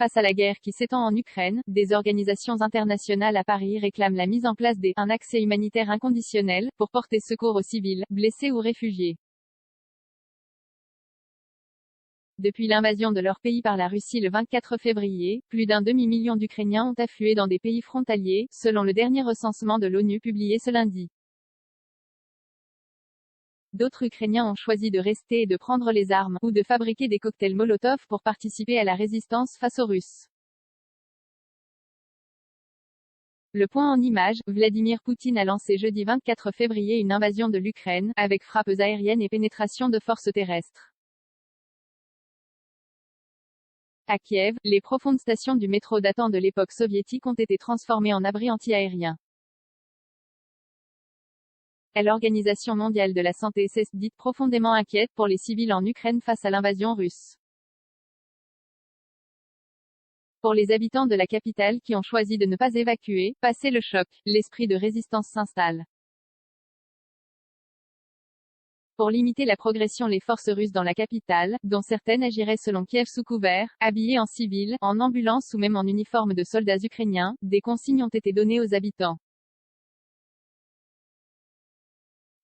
Face à la guerre qui s'étend en Ukraine, des organisations internationales à Paris réclament la mise en place un accès humanitaire inconditionnel, pour porter secours aux civils, blessés ou réfugiés. Depuis l'invasion de leur pays par la Russie le 24 février, plus d'un demi-million d'Ukrainiens ont afflué dans des pays frontaliers, selon le dernier recensement de l'ONU publié ce lundi. D'autres Ukrainiens ont choisi de rester et de prendre les armes, ou de fabriquer des cocktails Molotov pour participer à la résistance face aux Russes. Le point en image, Vladimir Poutine a lancé jeudi 24 février une invasion de l'Ukraine, avec frappes aériennes et pénétration de forces terrestres. À Kiev, les profondes stations du métro datant de l'époque soviétique ont été transformées en abris anti-aériens. L'Organisation mondiale de la santé s'est dite profondément inquiète pour les civils en Ukraine face à l'invasion russe. Pour les habitants de la capitale qui ont choisi de ne pas évacuer, passé le choc, l'esprit de résistance s'installe. Pour limiter la progression, les forces russes dans la capitale, dont certaines agiraient selon Kiev sous couvert, habillées en civil, en ambulance ou même en uniforme de soldats ukrainiens, des consignes ont été données aux habitants.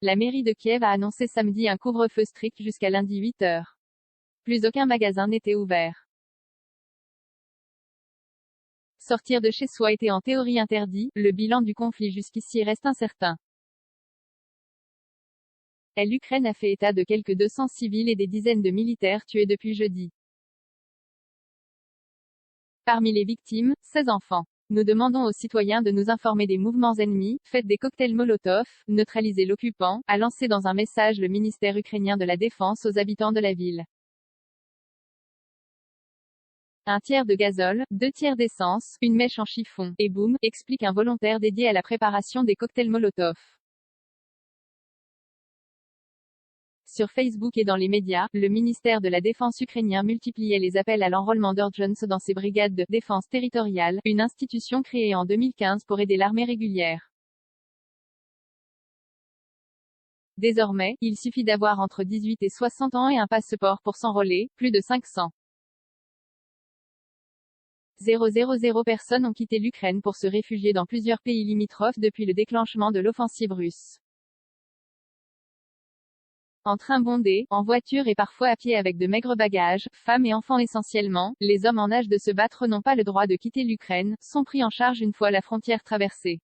La mairie de Kiev a annoncé samedi un couvre-feu strict jusqu'à lundi 8 h. Plus aucun magasin n'était ouvert. Sortir de chez soi était en théorie interdit, le bilan du conflit jusqu'ici reste incertain. L'Ukraine a fait état de quelques 200 civils et des dizaines de militaires tués depuis jeudi. Parmi les victimes, 16 enfants. Nous demandons aux citoyens de nous informer des mouvements ennemis, faites des cocktails Molotov, neutralisez l'occupant, a lancé dans un message le ministère ukrainien de la Défense aux habitants de la ville. Un tiers de gazole, 2 tiers d'essence, une mèche en chiffon, et boum, explique un volontaire dédié à la préparation des cocktails Molotov. Sur Facebook et dans les médias, le ministère de la Défense ukrainien multipliait les appels à l'enrôlement d'urgence dans ses brigades de défense territoriale, une institution créée en 2015 pour aider l'armée régulière. Désormais, il suffit d'avoir entre 18 et 60 ans et un passeport pour s'enrôler, plus de 500 000 personnes ont quitté l'Ukraine pour se réfugier dans plusieurs pays limitrophes depuis le déclenchement de l'offensive russe. En train bondé, en voiture et parfois à pied avec de maigres bagages, femmes et enfants essentiellement, les hommes en âge de se battre n'ont pas le droit de quitter l'Ukraine, sont pris en charge une fois la frontière traversée.